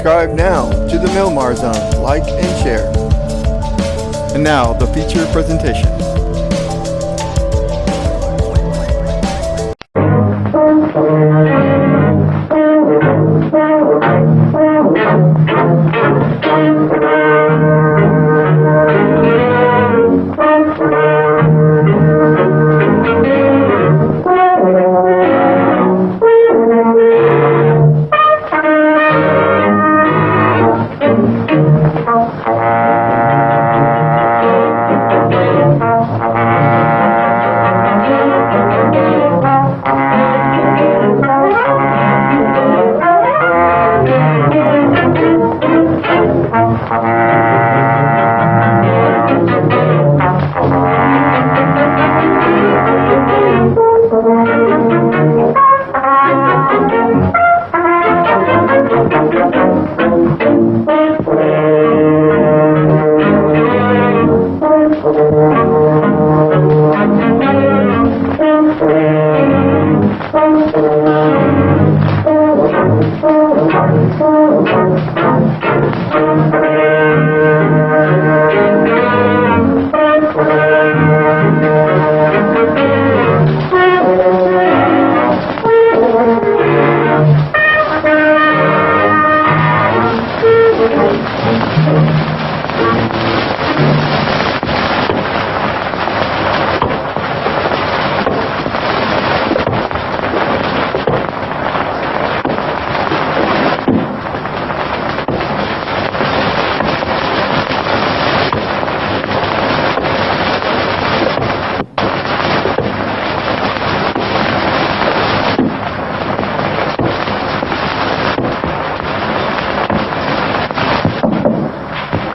Subscribe now to the Milmar Zone, like and share. And now, the feature presentation.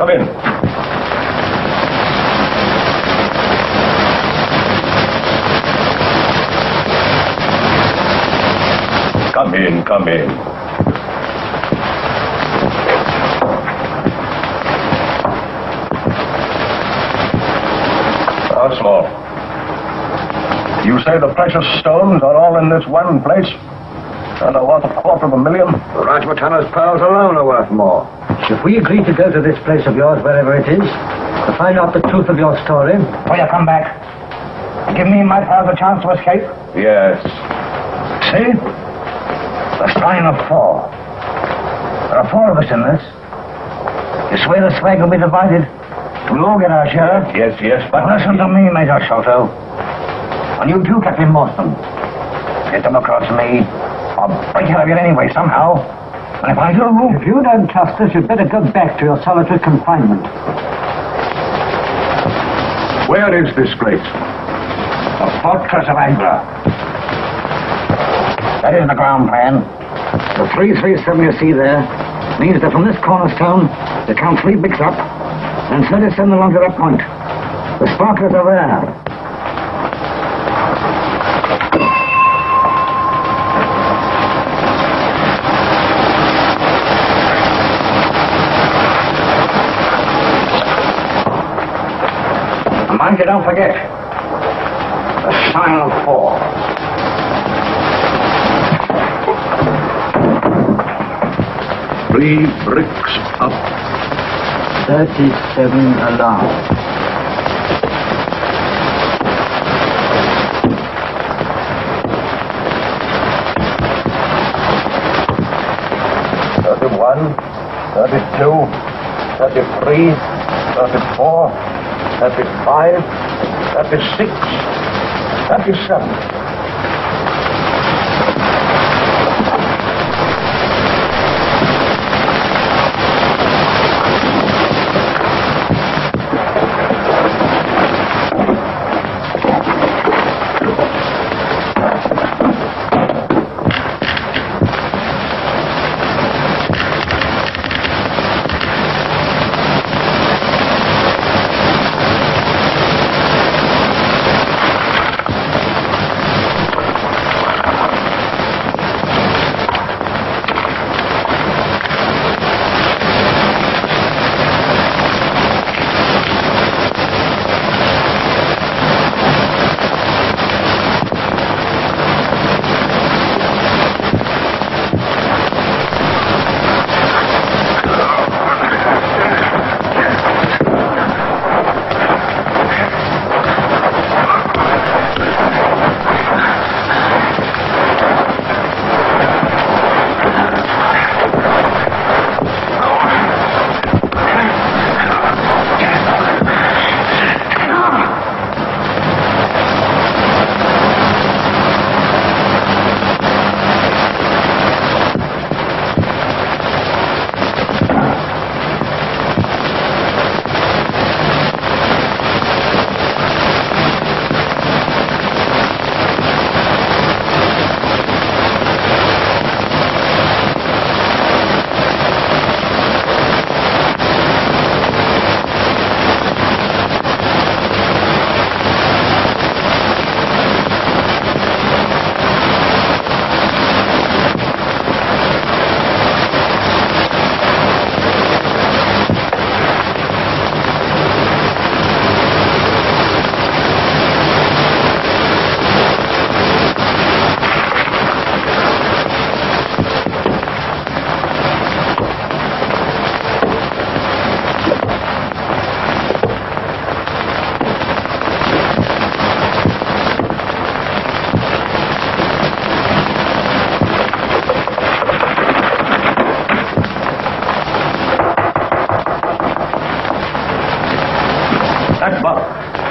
Come in. Come in, come in. Once more. You say the precious stones are all in this one place? And are worth $250,000? The Rajputana's pearls alone are worth more. If we agree to go to this place of yours, wherever it is, to find out the truth of your story... Will you come back? Give me and my pals a chance to escape? Yes. See? The sign of 4. There are 4 of us in this. You swear the swag will be divided? We'll all get our share? Yes, But listen to me, Major Sholto. And you too, Captain Morstan. Get them across me. I'll break out of it anyway, somehow. And if I do... If you don't trust us, you'd better go back to your solitary confinement. Where is this place? The fortress of Angler. That is the ground plan. The 337 you see there means that from this cornerstone, you count 3 bricks up, and 37 along to that point. The sparklers are there. Mind you don't forget, the sign of 4. Three bricks up. 37 along. $31, $32, $33, $34, $35, $36, $37.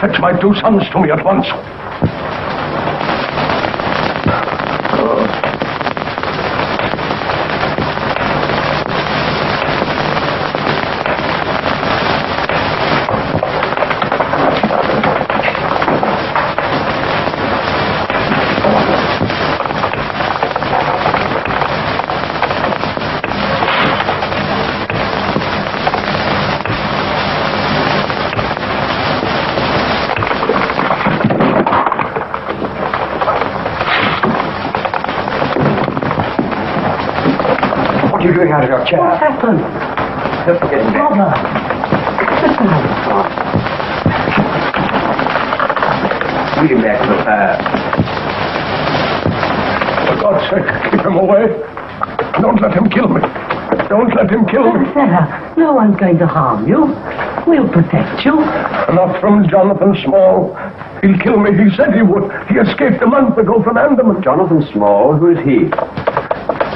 Fetch my 2 sons to me at once. What are you doing out of your chair? What's happened? Father. Lead him back to the fire. For God's sake, keep him away. Don't let him kill me. Don't let him kill me. Sarah, no one's going to harm you. We'll protect you. Not from Jonathan Small. He'll kill me. He said he would. He escaped a month ago from Andaman. Jonathan Small? Who is he?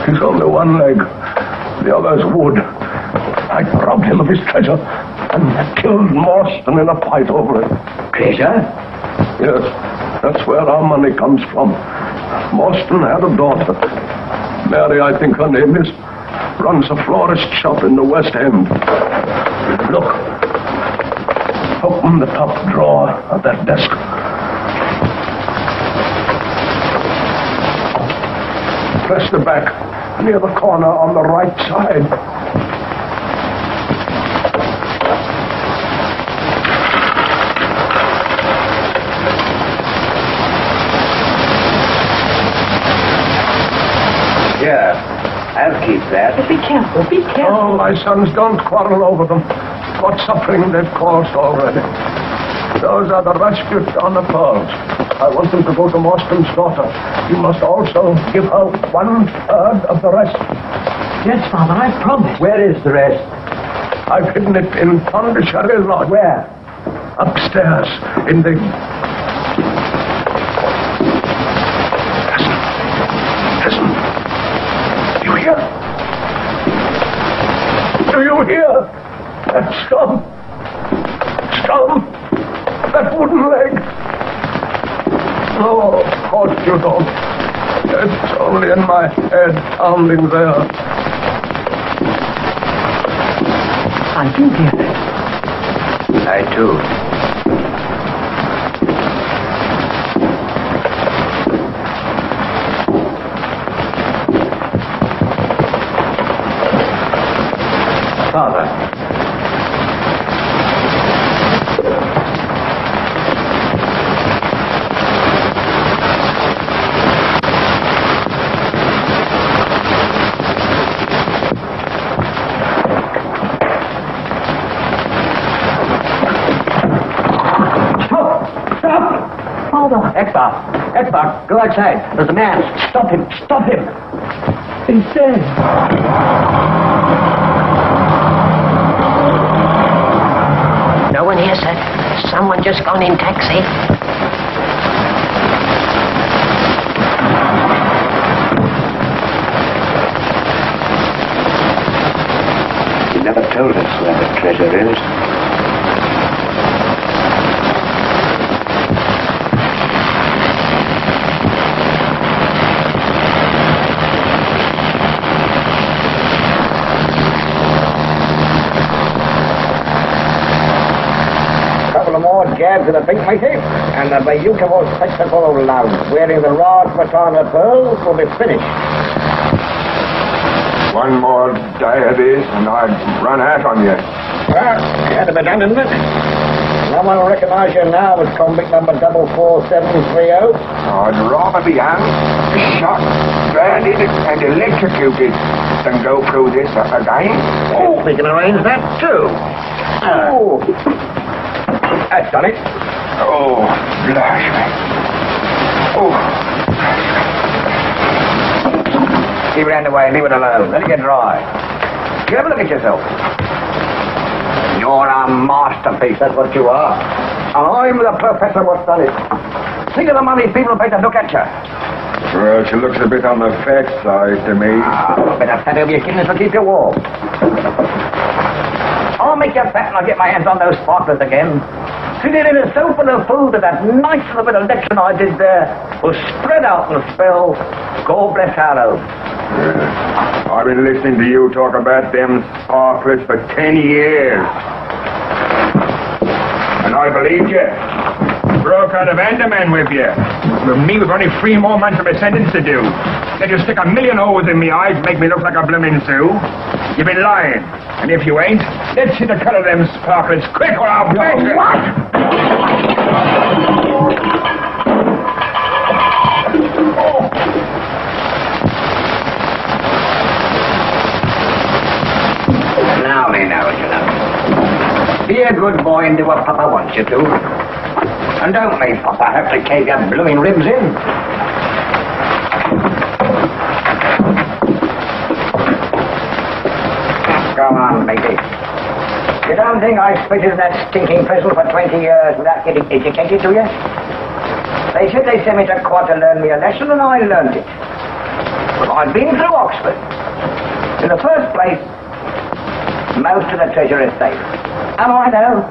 He's only one leg. The other's wood. I robbed him of his treasure and killed Morstan in a fight over it. Treasure? Yes, that's where our money comes from. Morstan had a daughter. Mary, I think her name is. Runs a florist shop in the West End. Look. Open the top drawer of that desk. Press the back near the corner on the right side. Here. I'll keep that. Be careful, be careful. Oh, my sons, don't quarrel over them. What suffering they've caused already. Those are the rescued on the pearls. I want them to go to Morstan's daughter. You must also give her 1/3 of the rest. Yes, Father, I promise. Where is the rest? I've hidden it in Pondicherry Lodge. Where? Upstairs, in the... Listen. Do you hear? Do you hear? That storm. Storm. That wooden leg. Oh, of course you don't. It's only in my head, pounding there. I do hear it. I too. Father. Expert, go outside. There's a man. Stop him. Stop him. He's dead. No one here, sir. Someone just gone in taxi. He never told us where the treasure is. Gabs of the big matey, and the beautiful spectacle of love, wearing the large baton of pearls, will be finished. One more diabetes and I'd run out on you. Well, you had to be done, didn't it? No one will recognize you now as convict number 44730. I'd rather be hung, shot, branded, and electrocuted than go through this again. Oh, we can arrange that too. Oh. That's done it. Oh, blush me. Oh. Keep it out of the way, leave it alone. Let it get dry. You have a look at yourself. You're a masterpiece, that's what you are. And I'm the professor what's done it. Think of the money people pay to look at you. Well, she looks a bit on the fat side to me. Better fat over your kidneys to keep you warm. I'll make you fat and I'll get my hands on those sparklers again. sitting in a sofa full of food, and that nice little bit of lecturing I did there was spread out and spell, God bless Harrow. I've been listening to you talk about them sparklers for 10 years. And I believed you. Broke out of Andaman with you. With me, we've only 3 more months of a sentence to do. Then you stick 1,000,000 holes in me eyes, make me look like a bloomin' Sioux. You've been lying. And if you ain't, let's see the color of them sparklers quick or I'll break you. What? Now we know it, you know. Be a good boy and do what Papa wants you to. And don't make Papa have to cave your blooming ribs in. Go on, matey. You don't think I spitted in that stinking prison for 20 years without getting educated, do you? They said they sent me to quad to learn me a lesson, and I learned it. But I've been through Oxford. In the first place, most of the treasure is safe. How do I know?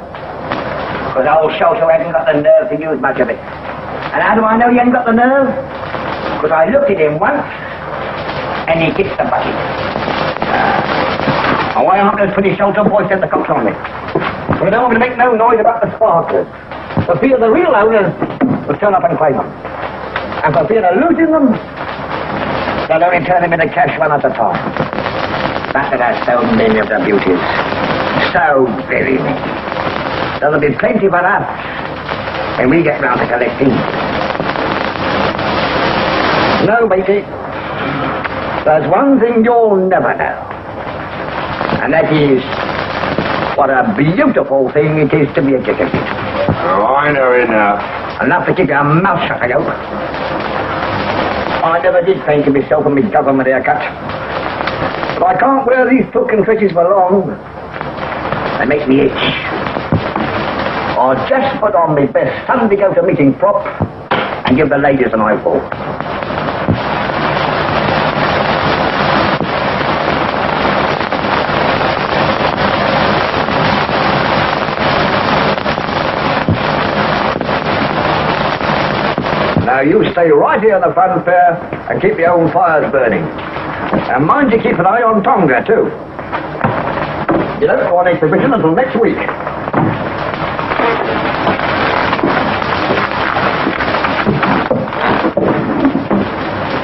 Because old Sholto hasn't got the nerve to use much of it. And how do I know he hasn't got the nerve? Because I looked at him once, and he kicked the bucket. And why aren't those pretty Sholto boys sent the cops on me? Well, they don't want me to make no noise about the sparklers. For fear the real owners will turn up and claim them. And for fear of losing them, they'll only turn them into cash one at a time. That there are so many of the beauties. So very many. There'll be plenty for us when we get round to collecting. No, matey. There's one thing you'll never know. And that is what a beautiful thing it is to be educated. Oh, I know it now. Enough to keep your mouth shut, I hope. I never did fancy myself in my government haircut. But I can't wear these token tresses for long. They make me itch. I'll just put on my best Sunday go-to-meeting prop and give the ladies an eyeball. Now you stay right here in the front pair and keep your own fires burning. And mind you keep an eye on Tonga, too. You don't go on exhibition until next week.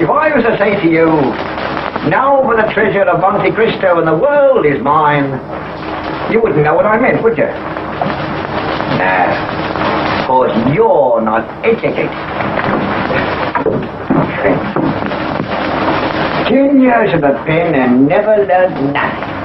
If I was to say to you, now for the treasure of Monte Cristo and the world is mine, you wouldn't know what I meant, would you? No, because you're not educated. 10 years of the pen and never learned nothing.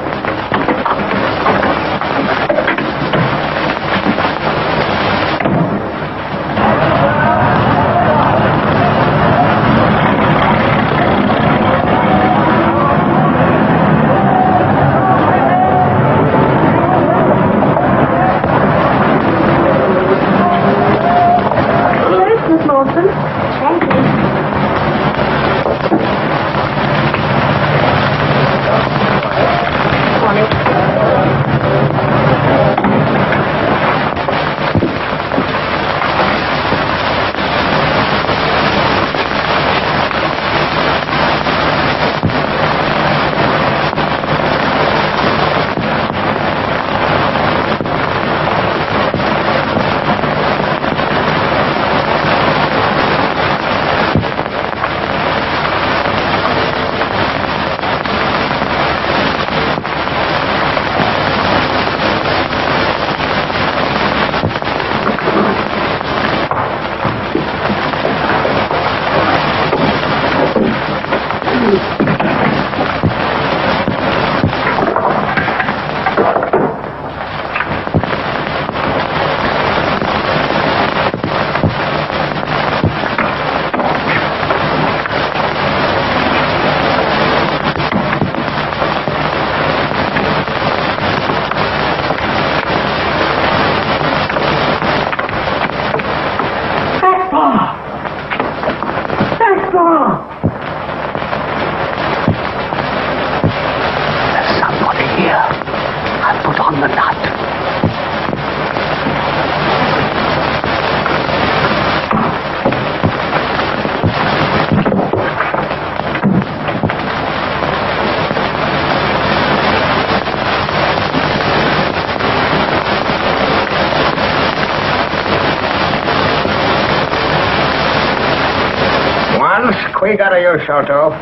Once quick out of you, Sholto.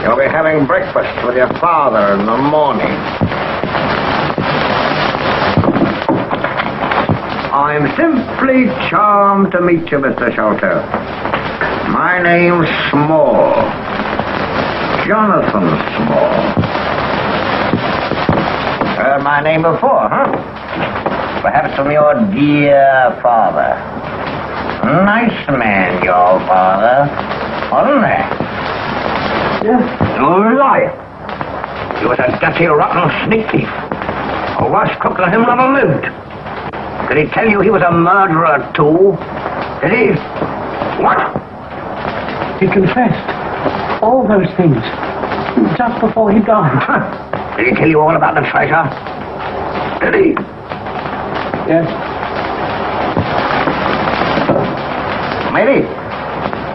You'll be having breakfast with your father in the morning. I'm simply charmed to meet you, Mr. Sholto. My name's Small. Jonathan Small. Heard my name before, huh? Perhaps from your dear father. Nice man, your father, wasn't he? Yes. You liar. He was a dirty, rotten sneak thief. A worse cook than him never lived. Did he tell you he was a murderer, too? Did he? What? He confessed all those things just before he died. Did he tell you all about the treasure? Did he? Yes. Matey,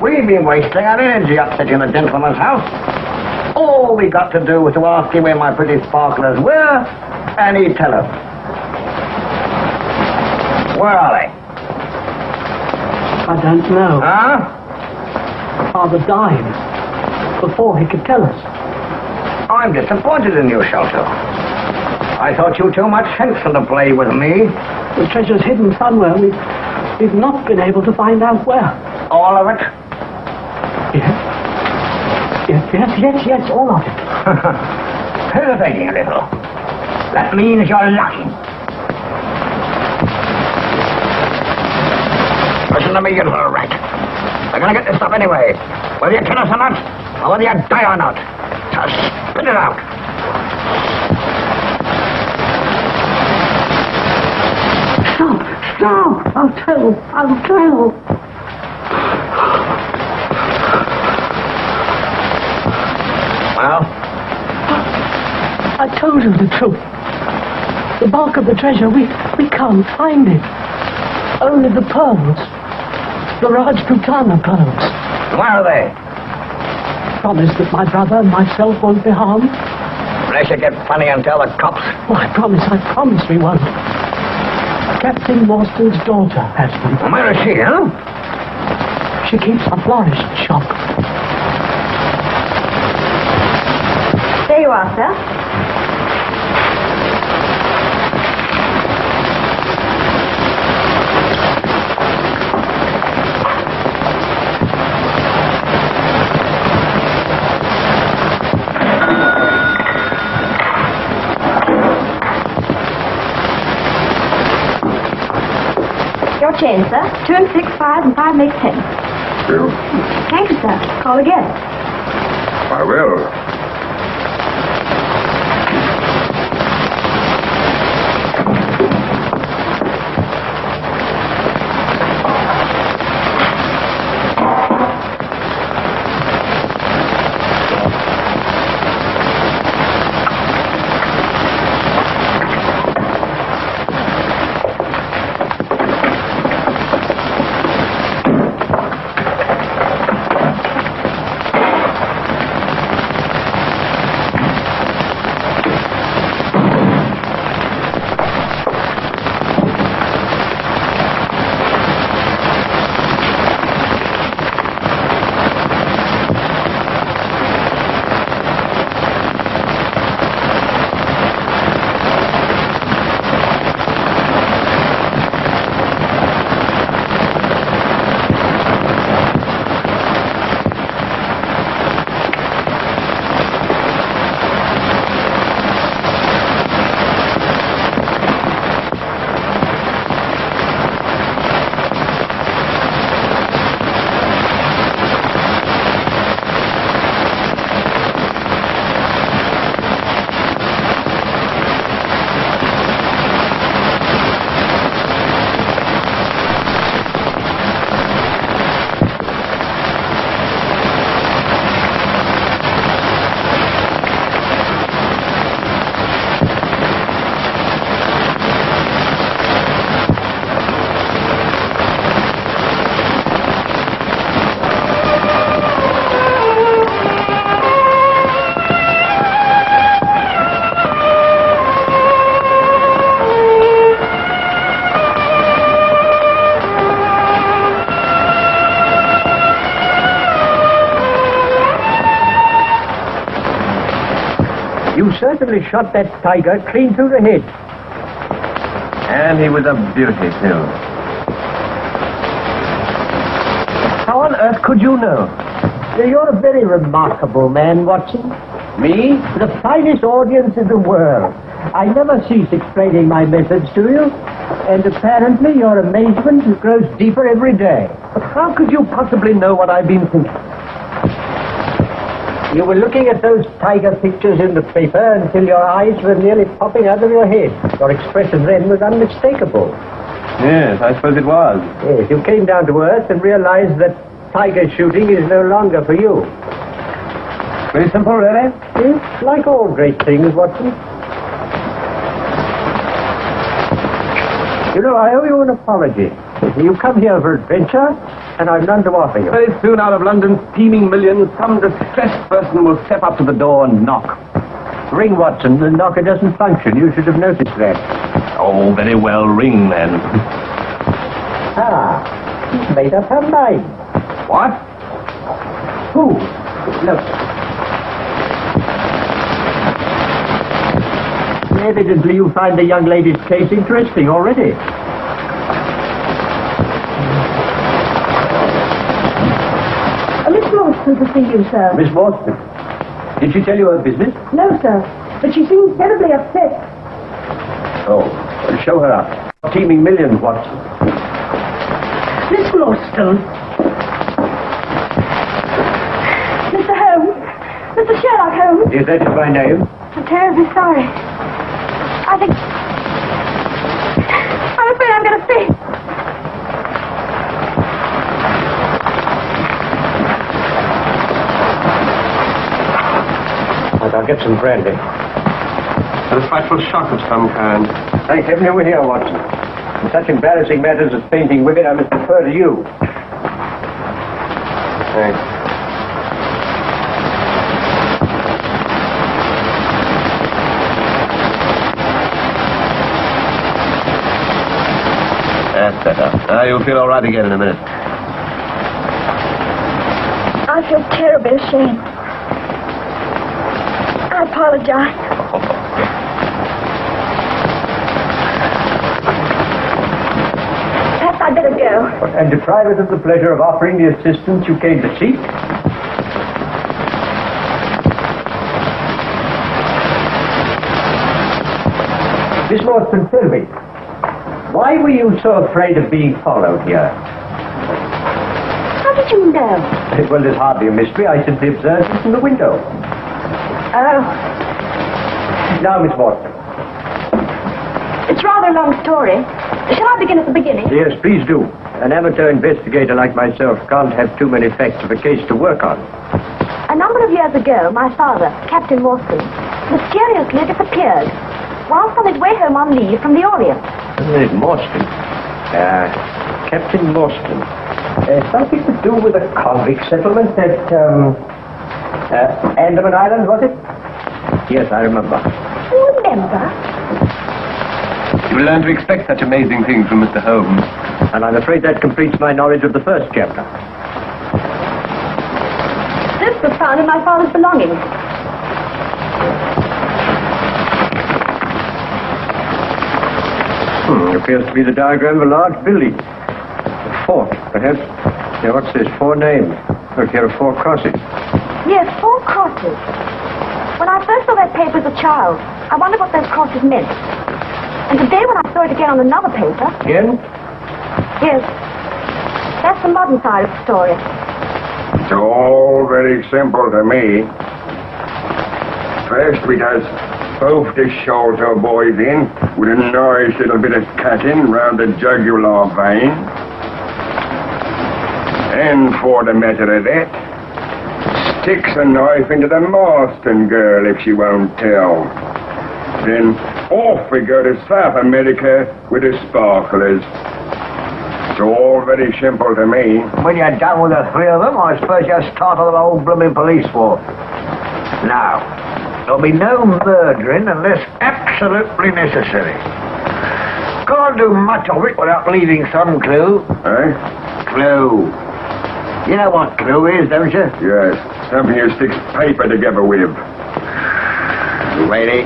we've been wasting our energy upsetting the gentleman's house. All we got to do was to ask him where my pretty sparklers were, and he'd tell us. Where are they? I don't know. Huh? Father died before he could tell us. I'm disappointed in you, Sholto. I thought you too much sense to play with me. The treasure's hidden somewhere. We've not been able to find out where. All of it? Yes, all of it. Hesitating a little. That means you're lucky. Listen to me, you little rat. We're gonna get this stuff anyway. Whether you kill us or not, or whether you die or not. So spit it out. Stop! I'll tell. Well? I told you the truth. The bulk of the treasure, we can't find it. Only the pearls. The Rajputana pearls. Where are they? Promise that my brother and myself won't be harmed. Unless you get funny and tell the cops. Oh, I promise we won't. Captain Morstan's daughter has them. And where is she, huh? She keeps a florist shop. There you are, sir. Your change, sir. 2 and 6, 5, and 5 makes 10. You? Thank you, sir. Call again. I will. certainly shot that tiger clean through the head. And he was a beauty, too. How on earth could you know? You're a very remarkable man, Watson. Me? The finest audience in the world. I never cease explaining my methods to you, and apparently your amazement grows deeper every day. But how could you possibly know what I've been thinking? You were looking at those tiger pictures in the paper until your eyes were nearly popping out of your head. Your expression then was unmistakable. Yes, I suppose it was. Yes, you came down to earth and realized that tiger shooting is no longer for you. Very simple, really? Yes, like all great things, Watson. You know, I owe you an apology. You come here for adventure, and I've none to offer you. Very soon, out of London's teeming millions, some distressed person will step up to the door and knock. Ring, Watson. The knocker doesn't function. You should have noticed that. Oh, very well, ring then. Ah, she's made up her mind. What? Who? Look. Evidently you find the young lady's case interesting already. Miss Morstan to see you, sir. Miss Morstan. Did she tell you her business? No, sir. But she seems terribly upset. Oh, well, show her up. Teeming millions, Watson. Miss Morstan. Mr. Holmes. Mr. Sherlock Holmes. Yes, that is my name. I'm terribly sorry. I'm afraid I'm going to faint. I'll get some brandy. A frightful shock of some kind. Thank heaven you were here, Watson. In such embarrassing matters as painting women, I must defer to you. Thanks. That's better. Now you'll feel all right again in a minute. I feel terribly ashamed. I apologize. Perhaps I'd better go. And deprive us of the pleasure of offering the assistance you came to seek? Miss Morstan, tell me, why were you so afraid of being followed here? How did you know? Well, there's hardly a mystery. I simply observed it from the window. Oh, Now, Miss Morstan. it's rather a long story. Shall I begin at the beginning? Yes, please do. An amateur investigator like myself can't have too many facts of a case to work on. A number of years ago, my father, Captain Morstan, mysteriously disappeared whilst on his way home on leave from the Orient. Miss Morstan. Captain Morstan. Something to do with a convict settlement at, Andaman Islands, was it? Yes, I remember. You remember? You learn to expect such amazing things from Mr. Holmes. And I'm afraid that completes my knowledge of the first chapter. This was found in my father's belongings. Appears to be the diagram of a large building. A fort, perhaps. Now, what's this? 4 names. Look, here are 4 crosses. Yes, 4 crosses. When I first saw that paper as a child, I wondered what those crosses meant. And today when I saw it again on another paper... Again? Yes. That's the modern side of the story. It's all very simple to me. First we does both the Sholto boys in with a nice little bit of cutting round the jugular vein. And for the matter of that, sticks a knife into the Morstan girl if she won't tell. Then off we go to South America with the sparklers. It's all very simple to me. When you're done with the 3 of them, I suppose you'll start on the whole blooming police force. Now, there'll be no murdering unless absolutely necessary. Can't do much of it without leaving some clue. Eh? Clue. You know what clue is, don't you? Yes, something you sticks paper together with. Lady,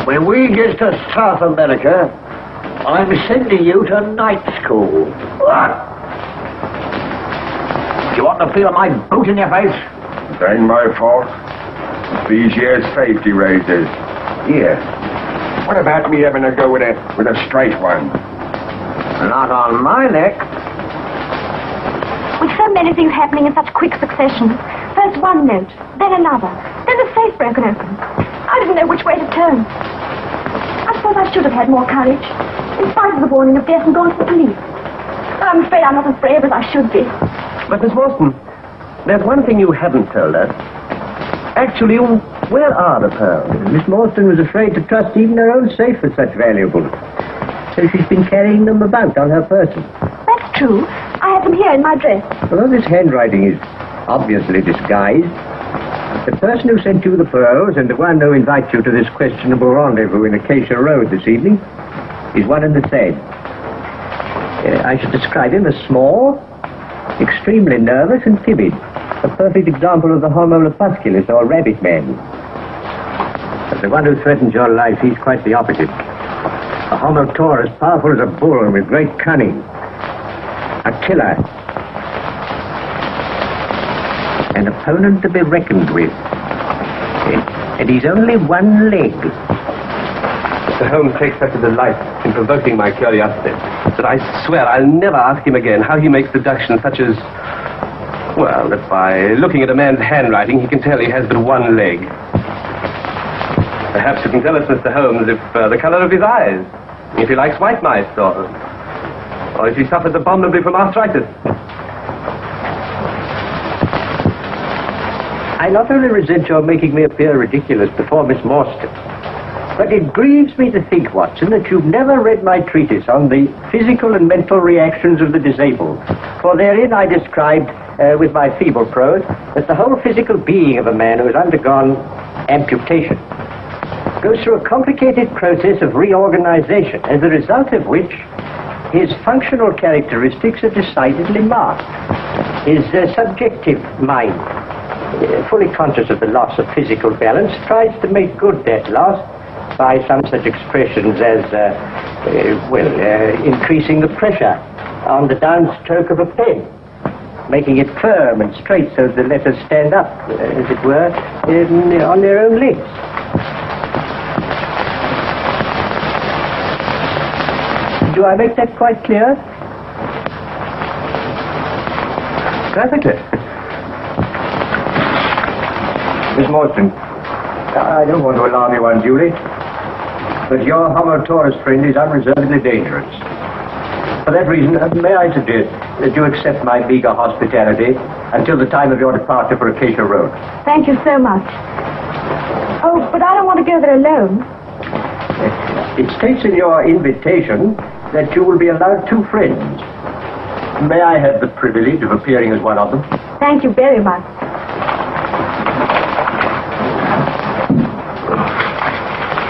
when we get to South America, I'm sending you to night school. What? You want to feel my boot in your face? It ain't my fault. These years safety razors. Here. What about me having to go with a straight one? Not on my neck. With so many things happening in such quick succession, first one note, then another, then the safe broken open. I didn't know which way to turn. I suppose I should have had more courage, in spite of the warning of death and gone to the police. But I'm afraid I'm not as brave as I should be. But, Miss Morstan, there's one thing you haven't told us. Actually, where are the pearls? Miss Morstan was afraid to trust even her own safe with such valuables. So she's been carrying them about on her person. That's true. I have them here in my dress. Although this handwriting is obviously disguised, the person who sent you the pearls and the one who invites you to this questionable rendezvous in Acacia Road this evening is one and the same. I should describe him as small, extremely nervous and timid. A perfect example of the Homo lepusculus, or rabbit man. But the one who threatens your life, he's quite the opposite. A Homo taurus, powerful as a bull and with great cunning. A killer. An opponent to be reckoned with. And he's only one leg. Mr. Holmes takes such a delight in provoking my curiosity that I swear I'll never ask him again how he makes deductions such as, well, that by looking at a man's handwriting he can tell he has but one leg. Perhaps you can tell us, Mr. Holmes, if the color of his eyes, if he likes white mice, or if he suffers abominably from arthritis. I not only resent your making me appear ridiculous before Miss Morstan, but it grieves me to think, Watson, that you've never read my treatise on the physical and mental reactions of the disabled. For therein I described, with my feeble prose, that the whole physical being of a man who has undergone amputation goes through a complicated process of reorganization, as a result of which his functional characteristics are decidedly marked. His subjective mind, fully conscious of the loss of physical balance, tries to make good that loss by some such expressions as, increasing the pressure on the downstroke of a pen, making it firm and straight so the letters stand up, as it were, on their own legs. Do I make that quite clear? Perfectly. Miss Morstan, I don't want to alarm you unduly, but your Homo taurus friend is unreservedly dangerous. For that reason, may I suggest that you accept my meager hospitality until the time of your departure for Acacia Road? Thank you so much. Oh, but I don't want to go there alone. It states in your invitation that you will be allowed 2 friends. May I have the privilege of appearing as one of them? Thank you very much.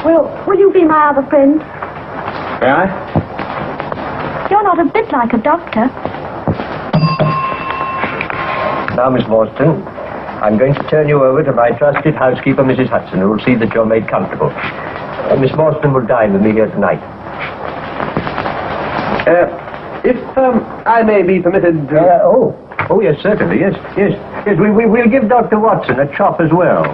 Well, will you be my other friend? May I? You're not a bit like a doctor. Now, Miss Morstan, I'm going to turn you over to my trusted housekeeper, Mrs. Hudson, who will see that you're made comfortable. Miss Morstan will dine with me here tonight. If I may be permitted to... Oh, yes, certainly, yes. We'll give Dr. Watson a chop as well.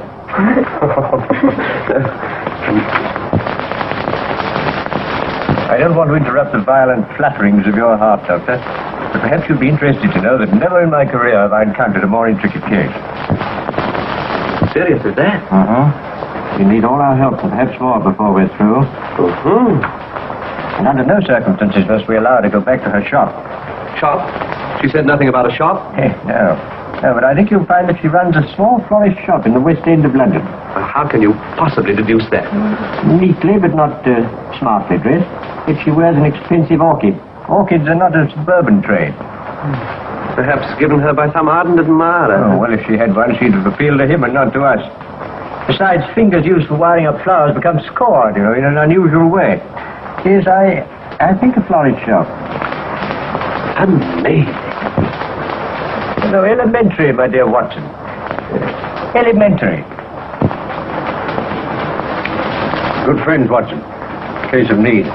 I don't want to interrupt the violent flutterings of your heart, Doctor, but perhaps you'd be interested to know that never in my career have I encountered a more intricate case. Serious as that? You need all our help, and perhaps more, before we're through. And under no circumstances must we allow her to go back to her shop. Shop? She said nothing about a shop? No, but I think you'll find that she runs a small florist shop in the West End of London. How can you possibly deduce that? Neatly, but not smartly dressed. Yet she wears an expensive orchid. Orchids are not a suburban trade. Perhaps given her by some ardent admirer. Oh, well, if she had one, she'd have appealed to him and not to us. Besides, fingers used for wiring up flowers become scored, in an unusual way. Yes, I think a florist shop. Amazing. No, elementary, my dear Watson. Elementary. Good friends, Watson. Case of need.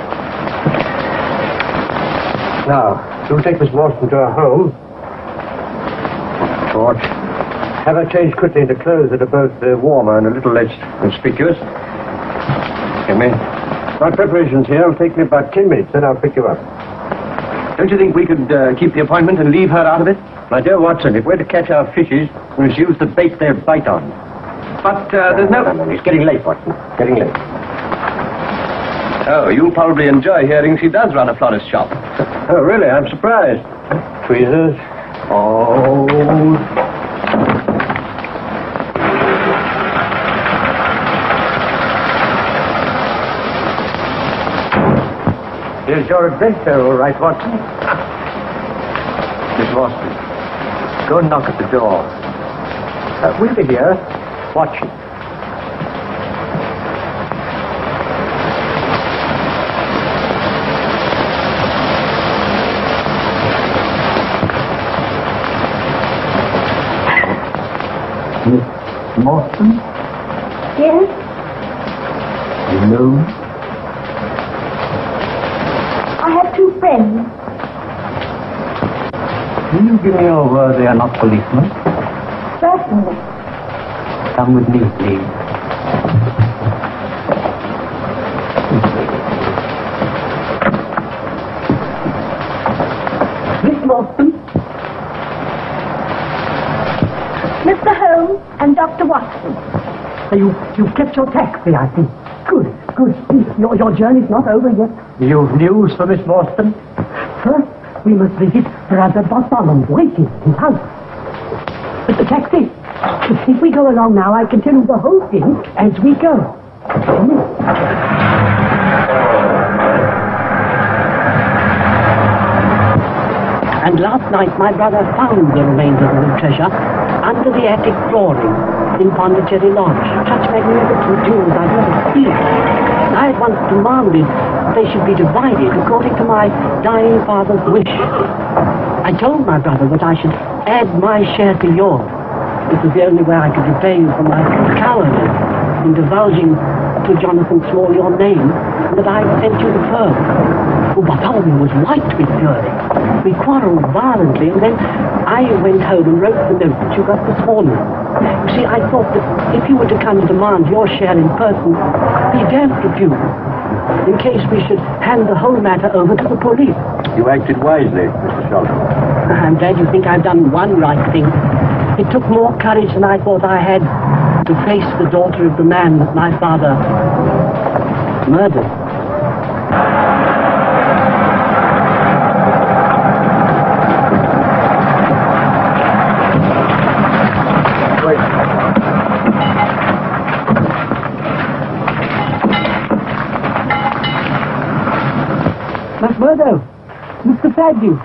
Now, we'll take Miss Morstan to her home. George, have her changed quickly into clothes that are both warmer and a little less conspicuous. Come in. My preparations here will take me about 10 minutes, then I'll pick you up. Don't you think we could keep the appointment and leave her out of it? My dear Watson, if we're to catch our fishes, we must use the bait they'll bite on. But there's no... It's getting late, Watson. Getting late. Oh, you'll probably enjoy hearing she does run a florist shop. Oh, really? I'm surprised. Tweezers. Oh. Here's your adventure, all right, Watson. Miss Morstan, go and knock at the door. We'll be here, watching. Miss Morstan? Yes? Hello? I have two friends. Will you give me your word they are not policemen? Certainly. Come with me, please. Miss Morstan? Mr. Holmes and Dr. Watson. You've kept your taxi, I think. Good. Your journey's not over yet. You've news for Miss Morstan? First, we must visit Brother Bartholomew, waiting at his house. But the taxi. If we go along now, I can tell you the whole thing as we go. And last night, my brother found the remains of the treasure under the attic flooring in Pondicherry Lodge. Such magnificent jewels I've never seen. I at once demanded they should be divided according to my dying father's wish. I told my brother that I should add my share to yours. This was the only way I could repay you for my cowardice in divulging to Jonathan Small your name and that I had sent you the pearl. Oh, Bartholomew was white with fury. We quarreled violently, and then I went home and wrote the note that you got this morning. You see, I thought that if you were to come and demand your share in person, be damned refuse, in case we should hand the whole matter over to the police. You acted wisely, Mr. Sholto. I'm glad you think I've done one right thing. It took more courage than I thought I had to face the daughter of the man that my father murdered. McMurdo, Mr. Thaddeus.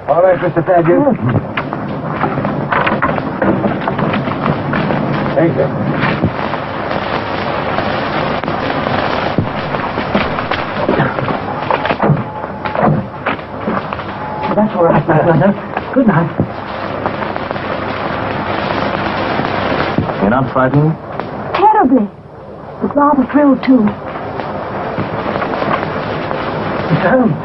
All right, Mr. Thaddeus. Thank you. That's all right, McMurdo. Good night. You're not frightened? Terribly. But rather thrilled, too. Mr. Holmes.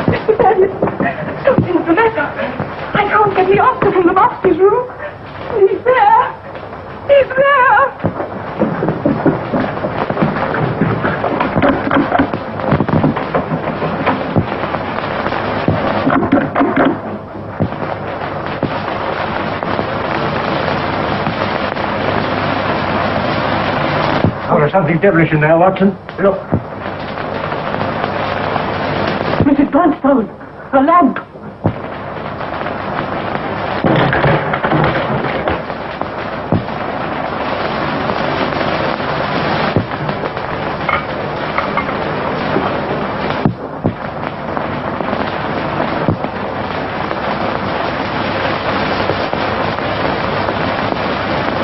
Mr. Thaddeus, something's the matter. I can't get the Oscar from the master's room. He's there. He's there. Oh, there's something devilish in there, Watson. Look. Mrs. Bernstone, a lamp.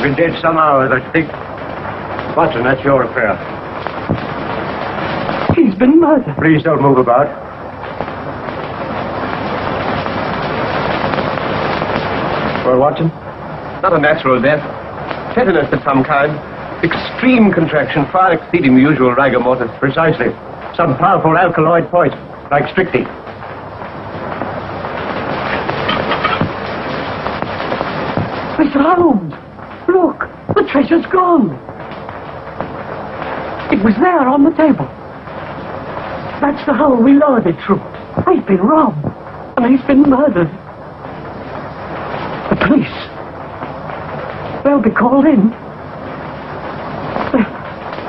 Been dead some hours, I think. Watson, that's your affair. He's been murdered. Please don't move about. Well, Watson? Not a natural death. Tetanus of some kind. Extreme contraction, far exceeding the usual rigor mortis. Precisely. Some powerful alkaloid poison, like strychnine. Mr. Holmes, look, the treasure's gone. It was there on the table. That's the hole we lowered it through. We've been robbed, and he's been murdered. The police. They'll be called in.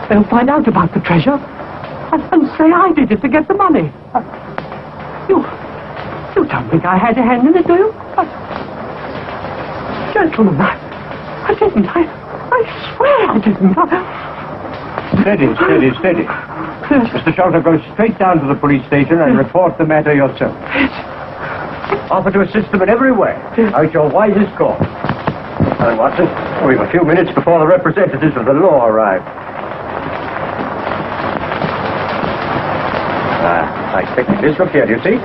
They'll find out about the treasure and say I did it to get the money. You don't think I had a hand in it, do you? Gentlemen, I didn't. I swear I didn't. Steady. Mr. Sholto, go straight down to the police station and report the matter yourself. Offer to assist them in every way. Now it's your wisest course. And Watson, we've a few minutes before the representatives of the law arrive. I expected this. Look here, do you see?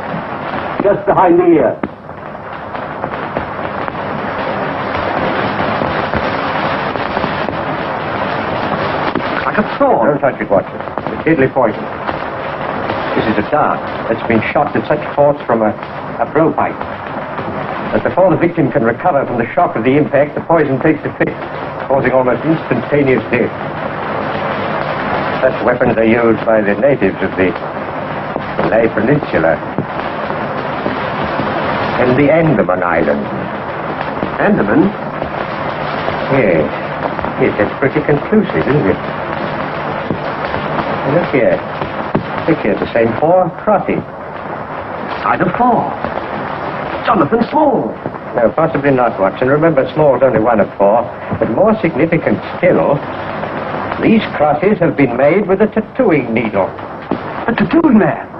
Just behind the ear. Like a thorn. Don't touch it, Watson. It's deadly poison. This is a dart that's been shot with such force from a blowpipe that before the victim can recover from the shock of the impact, the poison takes effect, causing almost instantaneous death. Such weapons are used by the natives of the Malay Peninsula and the Andaman Islands. Andaman? Yes, that's pretty conclusive, isn't it? Look here. The same 4 crosses. Side of 4. Jonathan Small. No, possibly not, Watson. Remember, Small's only one of 4. But more significant still, these crosses have been made with a tattooing needle. A tattooed man.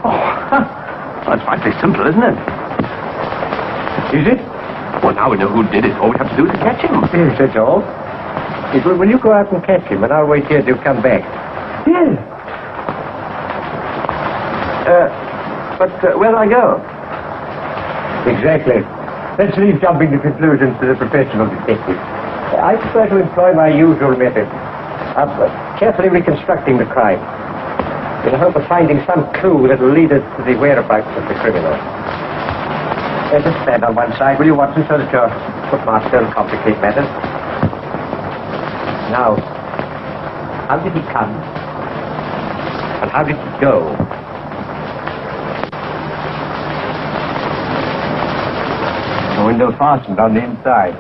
Oh, that's frightfully simple, isn't it? Is it? Well, now we know who did it. All we have to do is to catch him. Yes, that's all. Will you go out and catch him, and I'll wait here till you come back? Yes. But where do I go? Exactly. Let's leave jumping to conclusions to the professional detective. I prefer to employ my usual method of carefully reconstructing the crime in the hope of finding some clue that will lead us to the whereabouts of the criminal. Just stand on one side, will you, Watson, so that your footmarks don't complicate matters. Now, how did he come? And how did he go? The window fastened on the inside.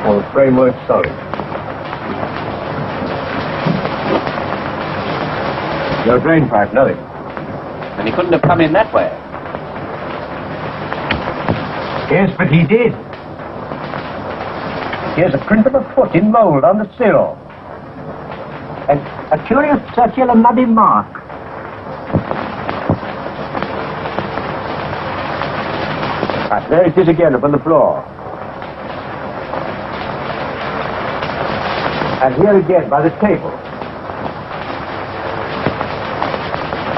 All the framework solid. No drain pipe, nothing. And he couldn't have come in that way. Yes, but he did. Here's a print of a foot in mold on the sill. And a curious circular muddy mark. Ah, there it is again upon the floor. And here again by the table.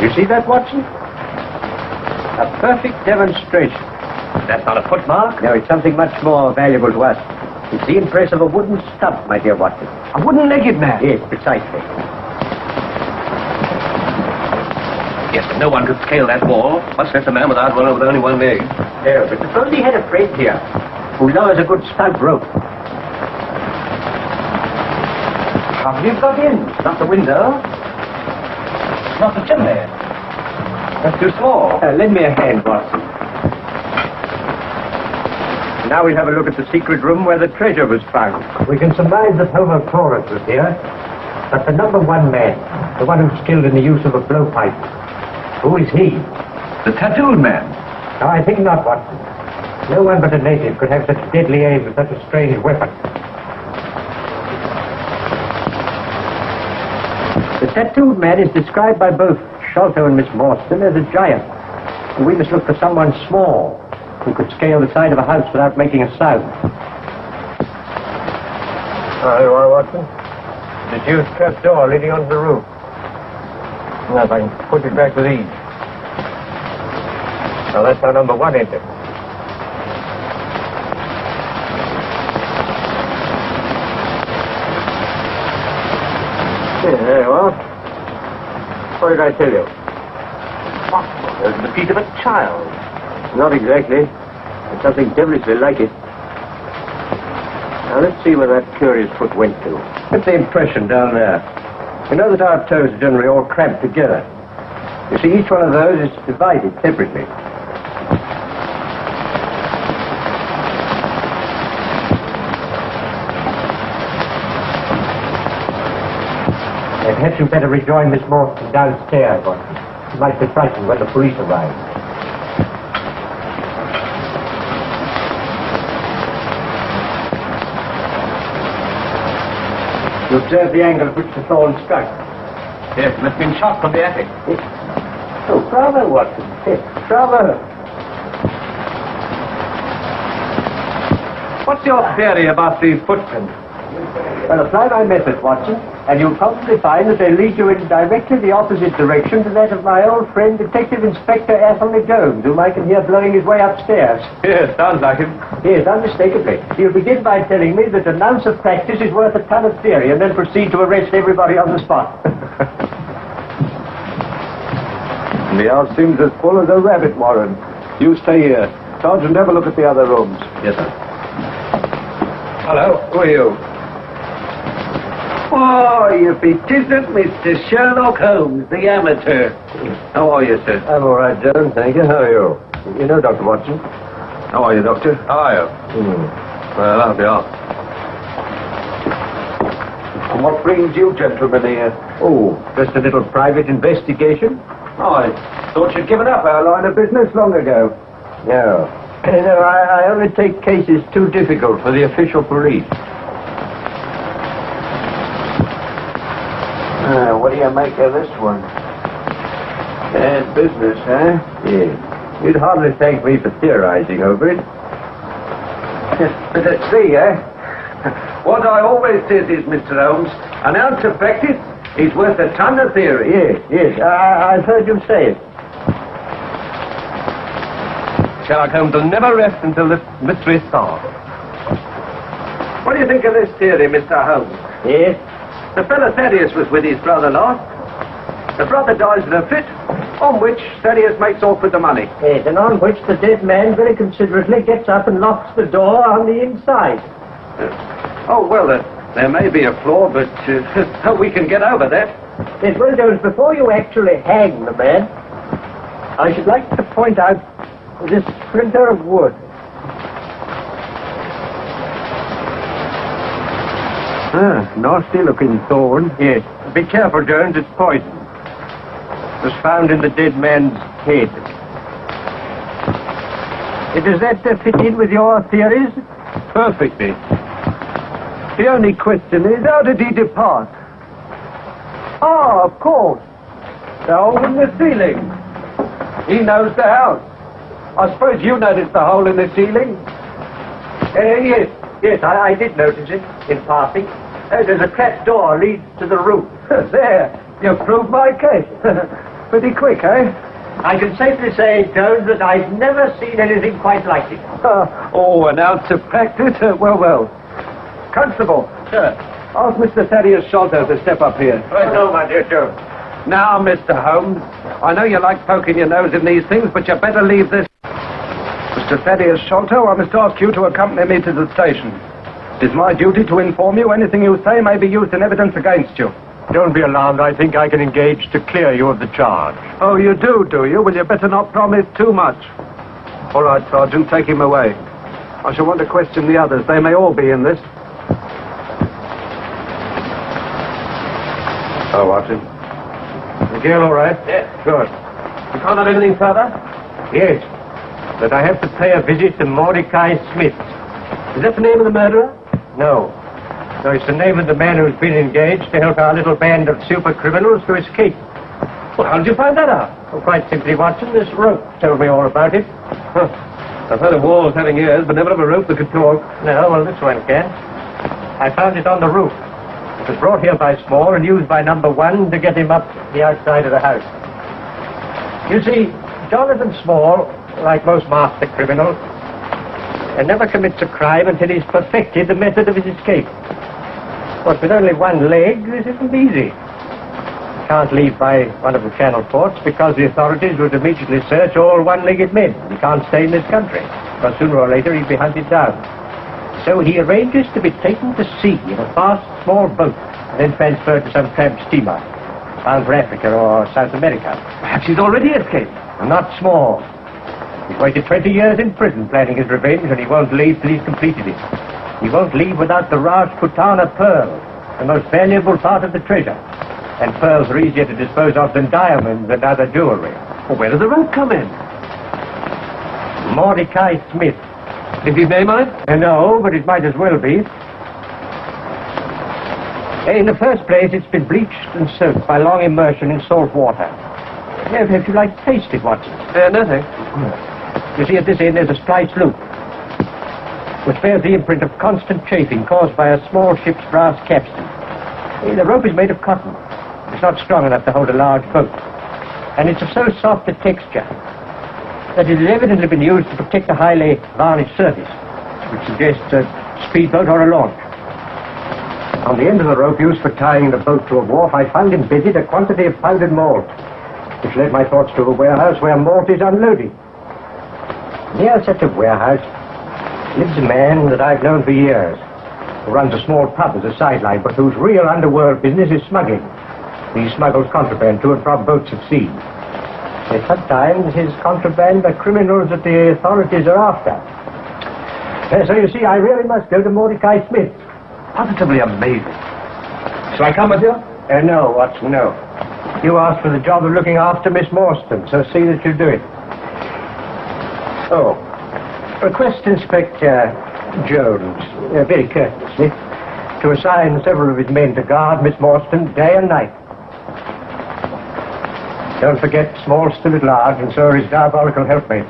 You see that, Watson? A perfect demonstration. That's not a footmark. No, it's something much more valuable to us. It's the impress of a wooden stump, my dear Watson. A wooden-legged man. Yes, precisely. Yes, but no one could scale that wall, much less a man without one with only one leg. No, but suppose he had a friend here who lowers a good stout rope. How have you got in? Not the window. Not the chimney. That's too small. Lend me a hand, Watson. Now we'll have a look at the secret room where the treasure was found. We can surmise that Homer Torres was here, but the number 1 man, the one who's skilled in the use of a blowpipe, who is he? The tattooed man. No, I think not, Watson. No one but a native could have such deadly aim with such a strange weapon. The tattooed man is described by both Sholto and Miss Morstan as a giant. And we must look for someone small who could scale the side of a house without making a sound. There you are, Watson. The huge trap door leading onto the roof. Now, if I can push it back with ease. Now, that's how number 1 entered. There you are. What did I tell you? What? There's the feet of a child. Not exactly. But something devilishly like it. Now, let's see where that curious foot went to. What's the impression down there? You know that our toes are generally all cramped together. You see, each one of those is divided separately. Perhaps you'd better rejoin Miss Morstan downstairs, Watson. She might be frightened when the police arrive. You observe the angle at which the thorn struck? Yes, it must have been shot from the attic. Yes. Oh, bravo, Watson. Yes, bravo. What's your theory about these footprints? Well, apply my method, Watson, and you'll probably find that they lead you in directly the opposite direction to that of my old friend, Detective Inspector Athelney Jones, whom I can hear blowing his way upstairs. Yes, sounds like him. Yes, unmistakably. He'll begin by telling me that an ounce of practice is worth a ton of theory, and then proceed to arrest everybody on the spot. The house seems as full as a rabbit warren. You stay here. Sergeant, have a look at the other rooms. Yes, sir. Hello, who are you? Oh, if it isn't Mr. Sherlock Holmes, the amateur. How are you, sir? I'm all right, Jones, thank you. How are you? You know Dr. Watson? How are you, Doctor? How are you? Well, I'll be off. And what brings you gentlemen here? Oh, just a little private investigation. Oh, I thought you'd given up our line of business long ago. No. No, I only take cases too difficult for the official police. What do you make of this one? Bad business, huh? Yes. You'd hardly thank me for theorizing over it. But let's see, What I always says is, Mr. Holmes, an ounce of practice is worth a ton of theory. Yes, I've heard you say it. Sherlock Holmes will never rest until this mystery is solved. What do you think of this theory, Mr. Holmes? Yes? The fellow Thaddeus was with his brother last. The brother dies in a fit, on which Thaddeus makes off with the money. Yes, and on which the dead man very considerately gets up and locks the door on the inside. Oh, well, there may be a flaw, but we can get over that. Yes, well, Jones, before you actually hang the man, I should like to point out this splinter of wood. Nasty looking thorn. Yes. Be careful, Jones, it's poison. It was found in the dead man's head. Does that fit in with your theories? Perfectly. The only question is, how did he depart? Oh, of course. The hole in the ceiling. He knows the house. I suppose you noticed the hole in the ceiling? Yes, I did notice it in passing. There's a trap door leads to the roof. There, you've proved my case. Pretty quick, eh? I can safely say, Jones, that I've never seen anything quite like it. An ounce of practice? Well. Constable. Sir. Ask Mr. Thaddeus Sholto to step up here. Right now, my dear Jones. Now, Mr. Holmes, I know you like poking your nose in these things, but you better leave this. Mr. Thaddeus Sholto, I must ask you to accompany me to the station. It is my duty to inform you anything you say may be used in evidence against you. Don't be alarmed. I think I can engage to clear you of the charge. Oh, you do you? Well, you better not promise too much. All right, Sergeant, take him away. I shall want to question the others. They may all be in this. Oh, Watson. The jail all right? Yes. Good. You can't have anything further? Yes. But I have to pay a visit to Mordecai Smith. Is that the name of the murderer? No. No, it's the name of the man who's been engaged to help our little band of super criminals to escape. Well, how did you find that out? Oh, quite simply, Watson, this rope told me all about it. Huh. I've heard of walls having ears, but never of a rope that could talk. No, well, this one can. I found it on the roof. It was brought here by Small and used by number 1 to get him up the outside of the house. You see, Jonathan Small, like most master criminals, never commits a crime until he's perfected the method of his escape. But with only one leg, this isn't easy. can't leave by one of the Channel ports because the authorities would immediately search all one-legged men. He can't stay in this country, because sooner or later he'd be hunted down. So he arranges to be taken to sea in a fast, small boat, then transferred to some tramp steamer, bound for Africa or South America. Perhaps he's already escaped. Not small. He's waited 20 years in prison planning his revenge, and he won't leave till he's completed it. He won't leave without the Rajputana pearl, the most valuable part of the treasure. And pearls are easier to dispose of than diamonds and other jewelry. Well, where does the rope come in? Mordecai Smith. Is his name on it? No, but it might as well be. In the first place, it's been bleached and soaked by long immersion in salt water. If you like to taste it, Watson. No, thanks. You see, at this end, there's a spliced loop, which bears the imprint of constant chafing caused by a small ship's brass capstan. The rope is made of cotton. It's not strong enough to hold a large boat. And it's of so soft a texture that it has evidently been used to protect a highly varnished surface, which suggests a speedboat or a launch. On the end of the rope used for tying the boat to a wharf, I found embedded a quantity of powdered malt, which led my thoughts to a warehouse where malt is unloaded. Near such a warehouse lives a man that I've known for years, who runs a small pub as a sideline, but whose real underworld business is smuggling. He smuggles contraband to and from boats at sea. Yet sometimes his contraband are criminals that the authorities are after. So you see, I really must go to Mordecai Smith. Positively amazing. Shall I come with you? No, Watson, no. You asked for the job of looking after Miss Morstan, so see that you do it. Oh, request Inspector Jones, very courteously, to assign several of his men to guard Miss Morstan day and night. Don't forget, small still at large, and so are his diabolical helpmates.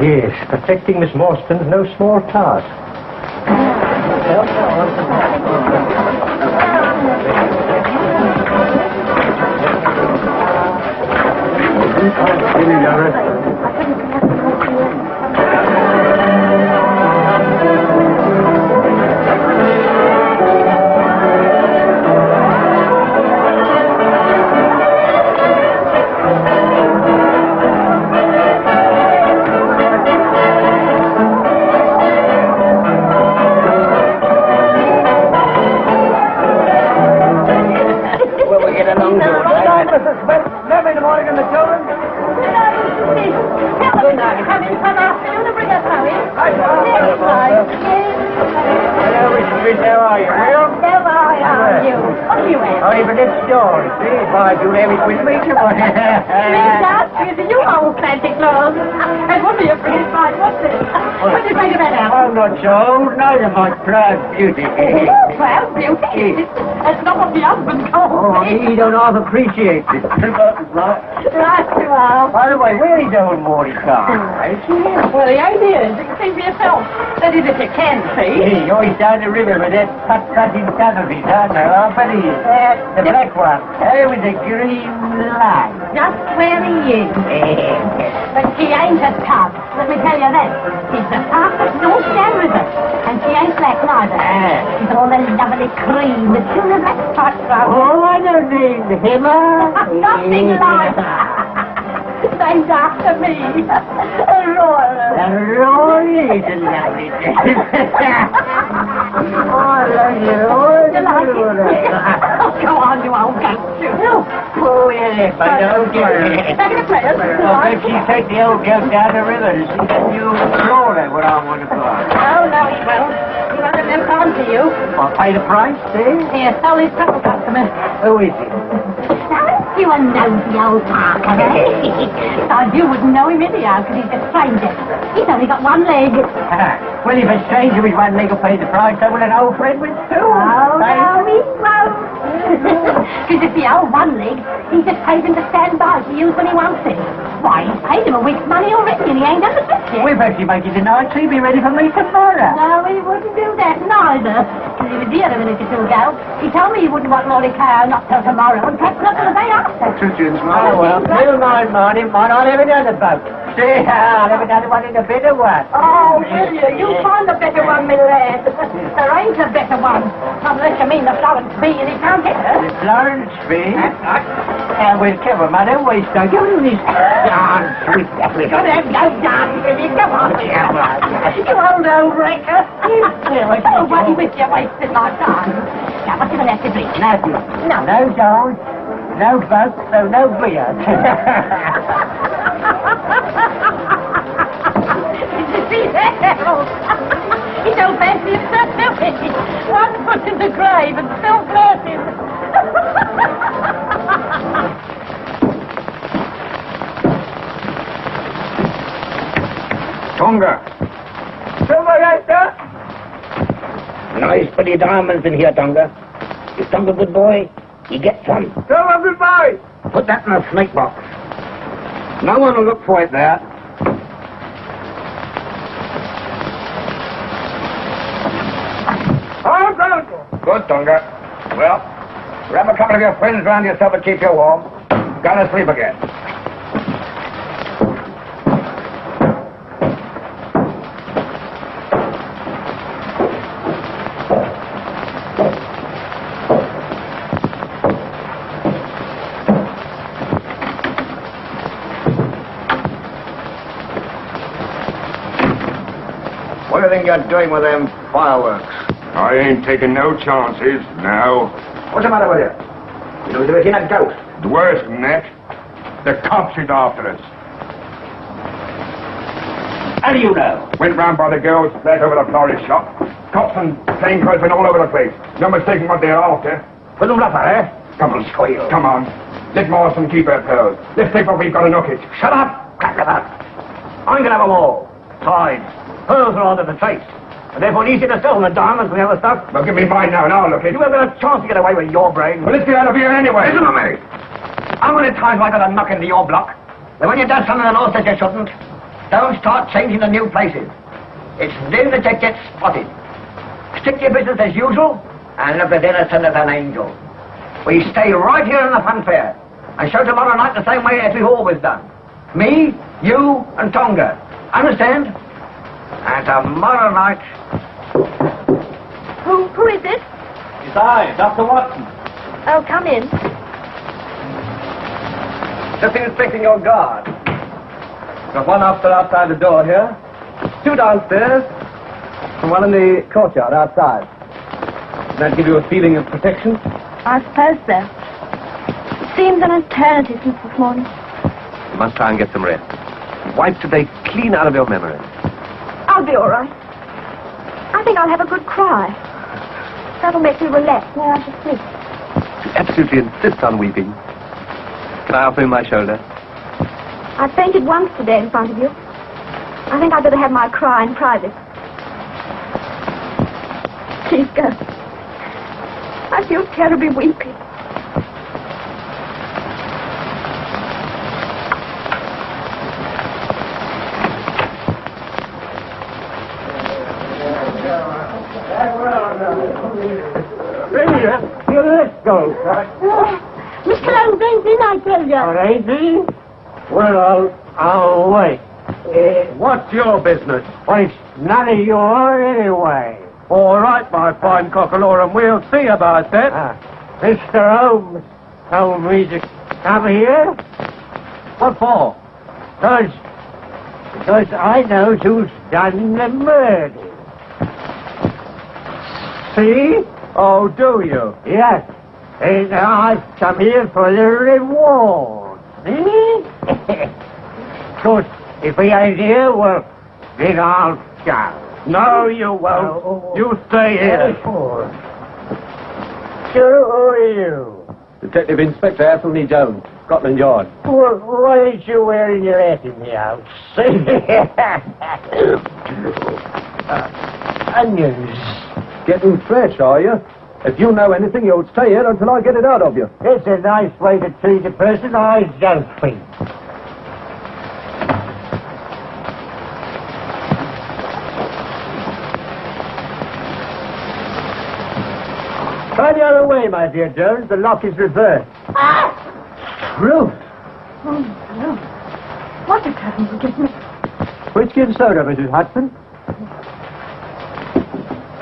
Yes, protecting Miss Morstan's no small task. I'm not so neither my proud beauty. Proud beauty? That's not what the husband calls me. He don't half appreciate it. Right you are. By the way, where is old Mordecai? Well, the idea is you can see for yourself. That is, if you can see. Hey, he's down the river with that putt-putting son of his, I know. I bet he is. The black one. With the green line. Just where he is. But she ain't a tub. Let me tell you that. She's the fastest North Stand River. And she ain't black neither. She's all that lovely cream with two black spots on. Oh, I don't need Himmer. Nothing like named after me. Aurora. Aurora is a lovely name. Oh, I love you. You like it? Oh, go on, you old goat. Oh, yes, I don't get it. Back in the place. Oh, if she take the old goat down the river to see the new trawler what I want to buy. Oh, no, he won't. He won't have them on to you. I'll pay the price, see? Yes, all his trouble customer. Who is he? You a nosy old Parker, eh? Thought you wouldn't know him anyhow, because he's a stranger. He's only got one leg. Well, if a stranger with one leg will pay the price, so will an old friend with two. Oh, no, he won't. Because if the old one leg, he just pays him to stand by to use when he wants it. Why, he's paid him a week's money already, and he ain't done the trick yet. We've actually make it tonight, so he'll be ready for me tomorrow. No, he wouldn't do that, neither. Because he was here a minute or two ago. He told me he wouldn't want Mordecai not till tomorrow, and perhaps not till the day after. Oh, well, never mind, Marty. Might not have it on the boat. See, never done one in a better one. Oh, will you? You find a better one, my lad. There ain't a better one. Unless you mean the Florence bee and he can't get her. The Florence bee? And we'll kill him. I don't waste time. Give him this dance with that. Go dance with me. Come on. You old wrecker. Nobody with you wasting my time. Now, what's going to have to be? No, don't. No boat, so no beer. See there, Harold? He don't fancy himself, do he? One foot in the grave and still flirting. Tonga. Nice pretty diamonds in here, Tonga. If Tonga good boy, he gets some. Tonga good boy. Put that in a snake box. No one will look for it there. How good? Good, Tonga. Well, grab a couple of your friends round yourself and keep you warm. Gonna sleep again. What do you think you're doing with them fireworks? I ain't taking no chances now. What's the matter with you? You know, you've seen a ghost. It's worse than that. The cops is after us. How do you know? Went round by the girls' flat over the florist shop. Cops and plainclothes been all over the place. No mistaking what they're after. Put them up, eh? Come on, squeal. Come on. Let Morstan keep her clothes. Let's take what we've got to knock it. Shut up! Crack it up. I'm gonna have them all. Tied. Pearls are under the trace. And therefore easy to sell them, the diamonds and the other stuff. Well, give me mine now and I'll look it. You haven't got a chance to get away with your brain. Well, let's get out of here anyway. Listen to me. How many times have I got to knock into your block? That when you've done something the law says you shouldn't, don't start changing the new places. It's then that you get spotted. Stick to your business as usual and look as innocent as an angel. We stay right here in the fun fair and show tomorrow night the same way as we've always done. Me, you, and Tonga. Understand? And tomorrow night... Who is it? It's I, Dr. Watson. Oh, come in. Just inspecting your guard. Got one officer outside the door here, two downstairs, and one in the courtyard outside. Does that give you a feeling of protection? I suppose so. It seems an eternity since this morning. You must try and get some rest. Wipe today clean out of your memory. I'll be all right. I think I'll have a good cry. That'll make me relax where I shall sleep. You absolutely insist on weeping. Can I offer you my shoulder? I fainted once today in front of you. I think I'd better have my cry in private. Please go. I feel terribly weepy. Let's go. Mr. Holmes ain't in, I tell you. All right, then. Well, I'll wait. What's your business? Well, it's none of yours anyway. All right, my fine cockalorum, we'll see about that. Mr. Holmes told me to come here. What for? Because I know who's done the murder. See? Oh, do you? Yes. And I've come here for the reward. Of course, if he ain't here, well, then I'll go. No, you won't. No. You stay here. Sure, who are you? Detective Inspector Anthony Jones, Scotland Yard. Well, why ain't you wearing your hat in the house? Onions. Getting fresh, are you? If you know anything, you'll stay here until I get it out of you. It's a nice way to treat a person I don't think. Try the other way, my dear Jones. The lock is reversed. Ah! Truth. Oh, no. What a present you give me. Whiskey and soda, Mrs. Hudson.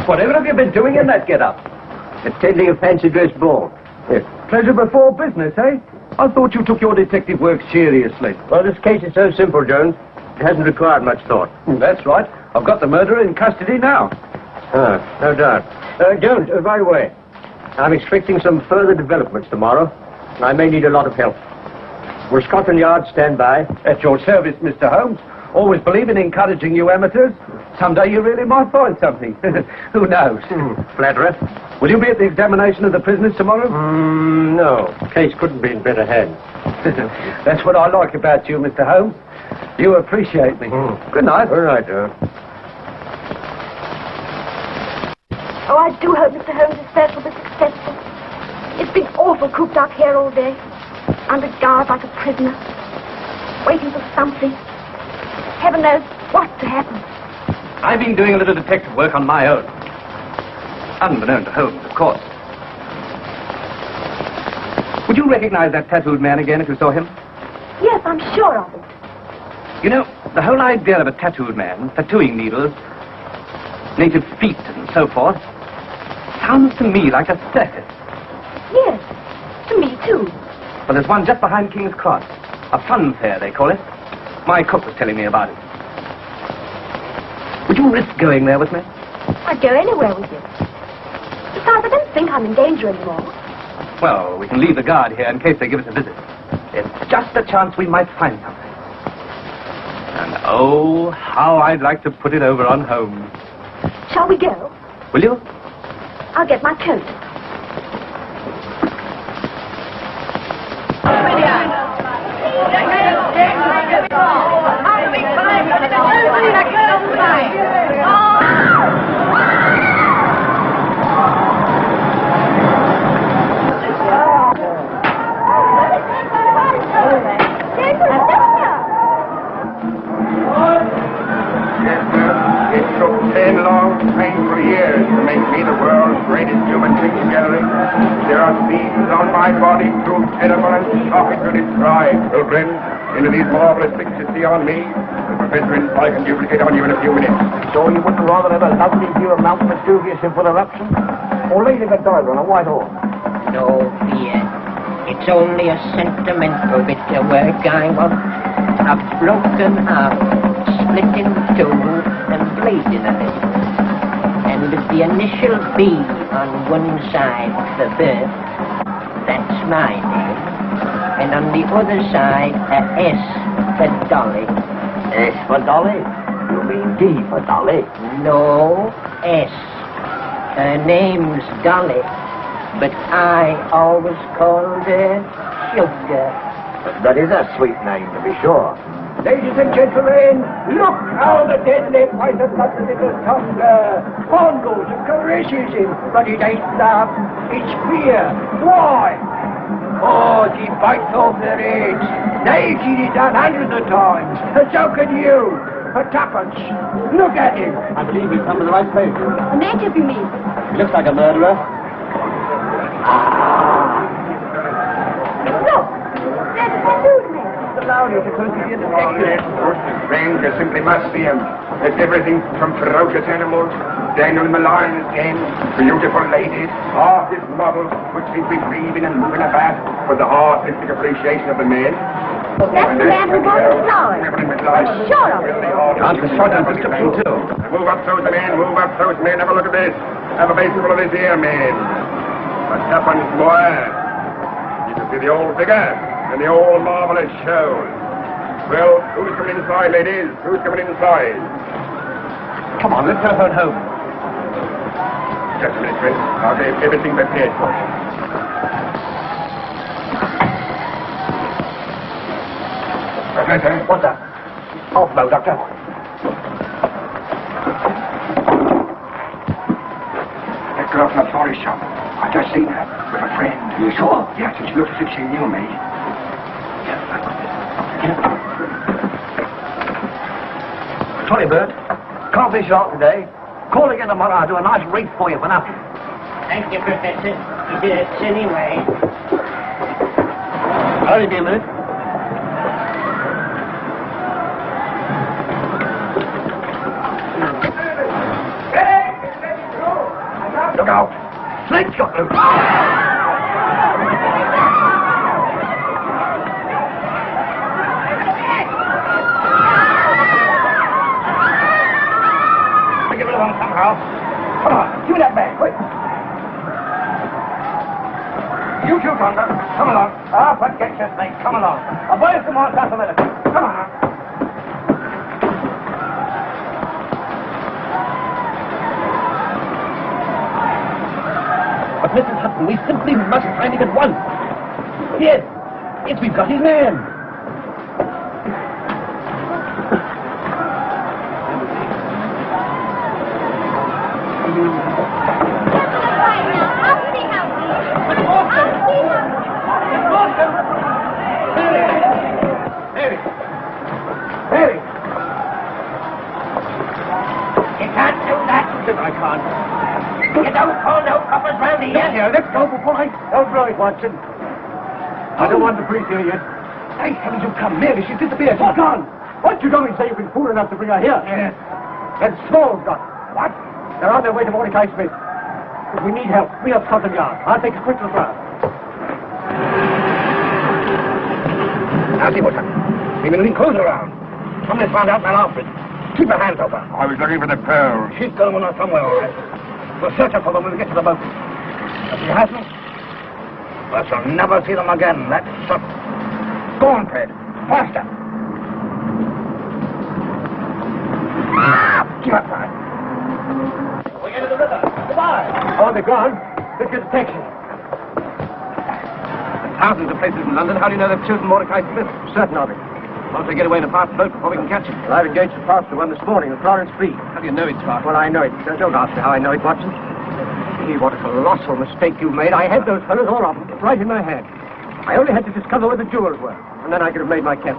Whatever have you been doing in that get-up? Attending a fancy dress ball. Pleasure before business, eh? I thought you took your detective work seriously. Well, this case is so simple, Jones. It hasn't required much thought. That's right. I've got the murderer in custody now. No doubt. Jones, by the way, I'm expecting some further developments tomorrow. I may need a lot of help. Will Scotland Yard stand by? At your service, Mr. Holmes. Always believe in encouraging you amateurs. Someday you really might find something. Who knows? Flatterer. Will you be at the examination of the prisoners tomorrow? No. Case couldn't be in better hands. That's what I like about you, Mr. Holmes. You appreciate me. Good night. All right, Jones. Oh, I do hope Mr. Holmes' search will be successful. It's been awful cooped up here all day, under guard like a prisoner, waiting for something. Heaven knows what to happen. I've been doing a little detective work on my own. Unbeknown to Holmes, of course. Would you recognize that tattooed man again if you saw him? Yes, I'm sure of it. You know, the whole idea of a tattooed man, tattooing needles, native feet and so forth, sounds to me like a circus. Yes, to me too. Well, there's one just behind King's Cross. A fun fair, they call it. My cook was telling me about it. Would you risk going there with me? I'd go anywhere with you. Besides, I don't think I'm in danger anymore. Well, we can leave the guard here in case they give us a visit. It's just a chance we might find something. And oh, how I'd like to put it over on Holmes. Shall we go? Will you? I'll get my coat. It took 10 long, painful years to make me the world's greatest human picture. There are scenes on my body too terrible and shocking to describe. Pilgrim, into these marvelous pictures see on me, the Professor in I can duplicate on you in a few minutes. So you wouldn't rather have a lovely view of Mount Vesuvius in full eruption? Or leading a diver on a white horse? No fear. It's only a sentimental bit of work I want. A broken heart, split in two and bleeding a little. And with the initial B on one side, the birth, that's my name. And on the other side, a S for Dolly. S for Dolly? You mean D for Dolly? No, S. Her name's Dolly, but I always called her Sugar. That is a sweet name, to be sure. Ladies and gentlemen, look how the deadly fight has got the little tumbler. Fondles and caresses him, but it ain't love, it's fear. Why? Oh, she bites off their heads. They've seen it done hundreds of times, and so can you. For tuppence. Look at him. I believe we've come to the right place. A native, you mean? He looks like a murderer. Look! There's a tattooed man. Strange, I simply must see him. It's everything from ferocious animals, Daniel in the lion's den, beautiful ladies, artist models, which seem to be breathing and moving about with the artistic appreciation of the men. That's the man who bought the flowers. I'm sure of it. Can't destroy that description too. Move up those men, have a look at this. Have a baseball of this here, man. What's happened, boy? You can see the old figure and the old marvelous show. Well, who's coming inside, ladies? Who's coming inside? Come on, let's telephone home. Just a minute, Chris. I'll get everything prepared for you. Professor? What's that? Off blow, Doctor. That girl from the florist shop. I just seen her with a friend. You sure? Yes, and she looked as if she knew me. Sorry, Bert. Can't be sharp today. Call again tomorrow. I'll do a nice wreath for you for nothing. Thank you, Professor. You did it anyway. I'll only be a minute. out! Snake's got loose! Get rid of him somehow. Come on, give me that bag, quick. You two, Tonga, come along. Forget your snake, come along. I'll buy you some more sarsaparilla. Come on. But Mrs. Hudson, we simply must find him at once. Yes, we've got his man. Don't blow it, Watson. I don't want the police here yet. Thank heavens you come. Mary, she's disappeared. She's gone. What you don't say you've been fool enough to bring her here? Yes. And Small's gone. What? They're on their way to Mordecai Smith. If we need help, we have Scotland Yard. I'll take a quick look round. Now see what's happened. We've been looking close around. Somebody's found out my outfit. Keep your hands over. I was looking for the pearls. She's going on somewhere, all right. We'll search her for them when we get to the boat. If she hasn't, well, she'll never see them again. That's certain. Go on, Fred. Faster. Keep up, Fred. We're into the river. Goodbye. Oh, they're gone. Let's get a taxi. Thousands of places in London. How do you know they've chosen Mordecai Smith? Certain of it. Won't they get away in a fast boat before we can catch him? Well, I've engaged a faster one this morning, the Florence Free. How do you know it's fast? Well, I know it. Don't ask me how I know it, Watson. Gee, what a colossal mistake you've made. I had those fellows, all of them, right in my hand. I only had to discover where the jewels were, and then I could have made my capture.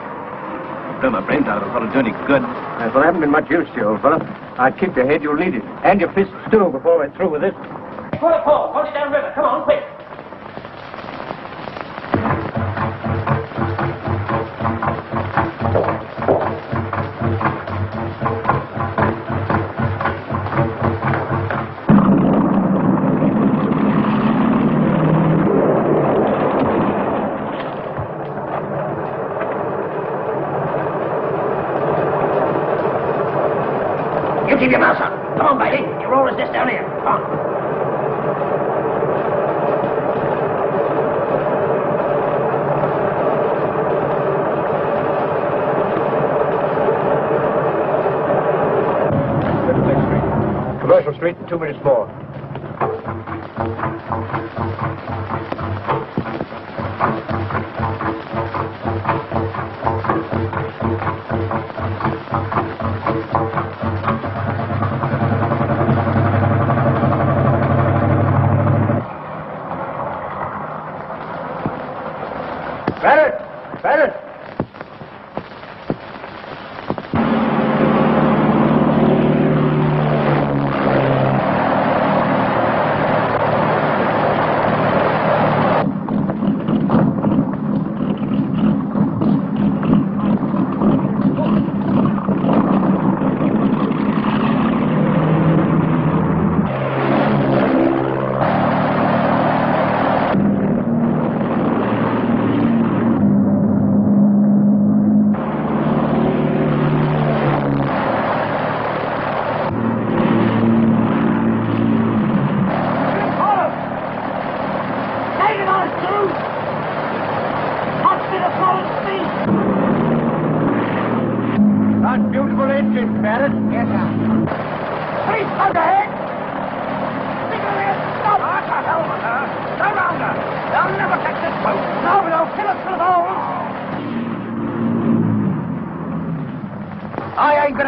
Blow my brains out of it, thought it'd do any good. Yes, well, I haven't been much use to you, old fellow. I'd kick your head, you'll need it. And your fists, too, before we're through with this. Paul, hold it down river. Come on, quick. Keep your mouth shut. Come on, Bailey. Your roll is this down here. Come on. Commercial Street in 2 minutes more.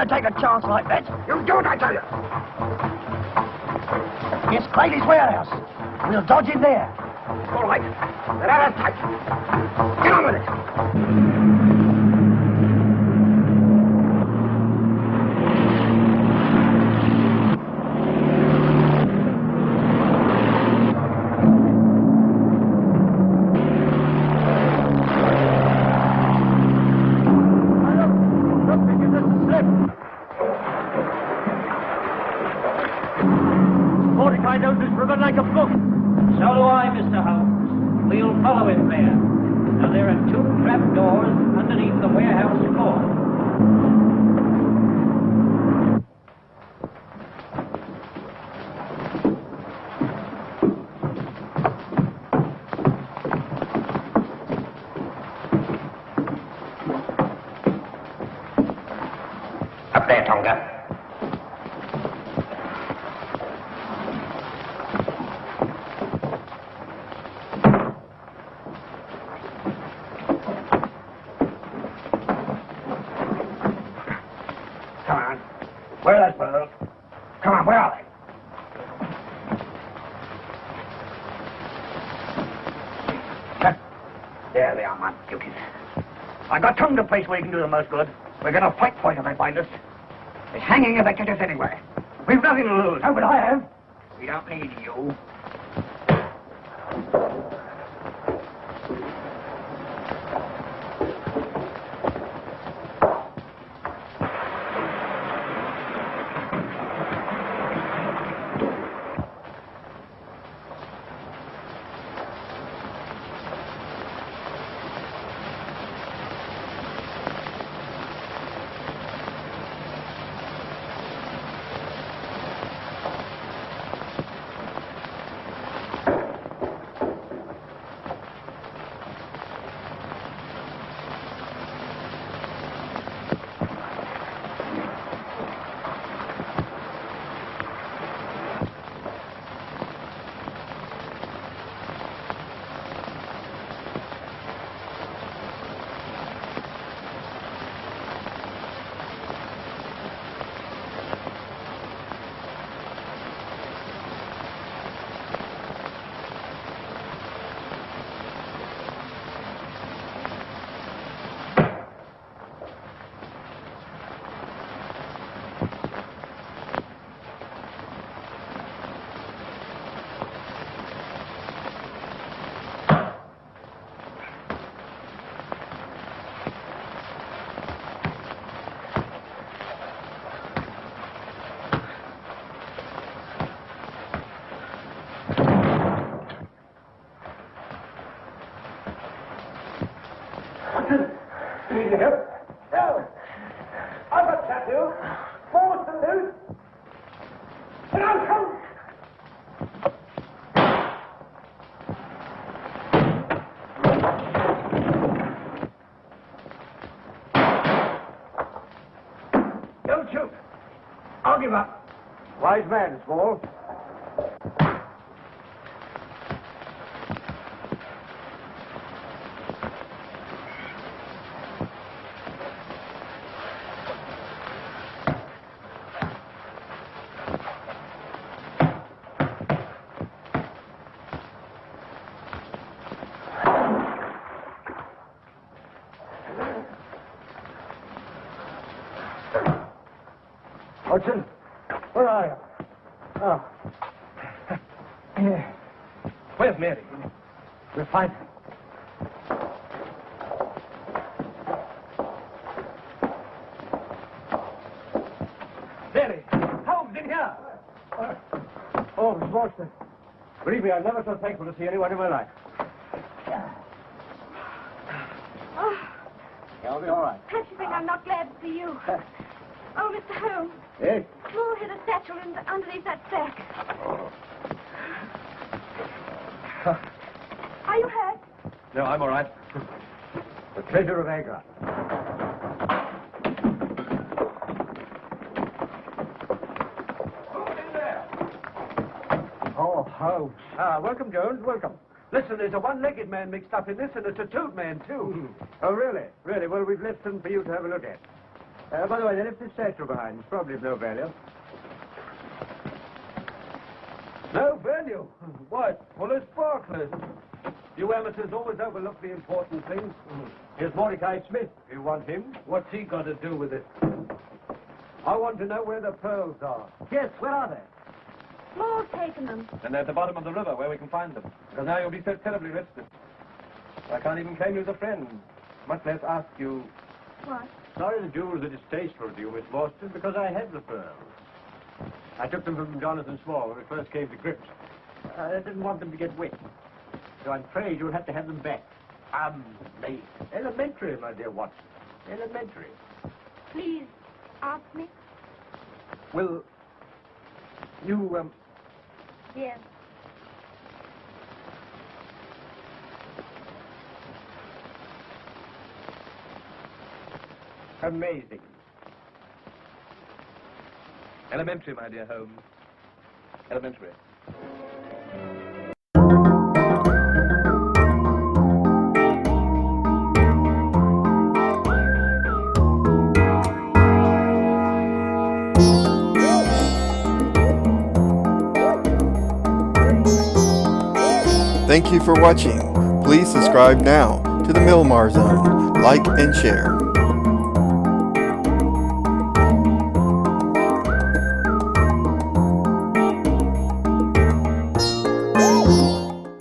Take a chance like that. You do it, I tell you. It's Crady's warehouse. We'll dodge in there. All right. Let out tight. Get on with it. Follow it there. Now there are 2 trap doors underneath the warehouse floor. Up there, Tonga. Come on. Where are those pearls? Come on, where are they? There they are, my beauties. I got Tonga place where you can do the most good. We're going to fight for you if they find us. It's hanging if they catch us anyway. We've nothing to lose. Oh, but I have. We don't need you. No. I've got tattoo. Morstan loose. And I'll come. Don't shoot. I'll give up. Wise man, Small. Watson, where are you? Oh. Where's Mary? We'll find her. Mary! Holmes, in here! Oh, Miss Morstan. Believe me, I'm never so thankful to see anyone in my life. Oh, I'll be all right. perhaps you think I'm not glad to see you. Oh, Mr. Holmes. Yes? Small hid a satchel underneath that sack. Are you hurt? No, I'm all right. The treasure of Agra. Who's in there? Oh, Holmes. Welcome, Jones, welcome. Listen, there's a one-legged man mixed up in this, and a tattooed man, too. Oh, really? Really? Well, we've left them for you to have a look at. By the way, they left this satchel behind. It's probably of no value. No value? What? Well, it's sparklers. You amateurs always overlook the important things. Here's Mordecai Smith, if you want him. What's he got to do with it? I want to know where the pearls are. Yes, where are they? Small's taken them. And they're at the bottom of the river, where we can find them. Because now you'll be so terribly restless. I can't even claim you as a friend, much less ask you... What? Sorry the jewels are distasteful to you, Miss Morstan, because I had the pearls. I took them from Jonathan Small when we first came to grips. I didn't want them to get wet. So I'm afraid you'll have to have them back. Elementary, my dear Watson. Elementary. Please, ask me. Will you, Yes. Amazing. Elementary, my dear Holmes. Elementary. Thank you for watching. Please subscribe now to the Milmar Zone. Like and share.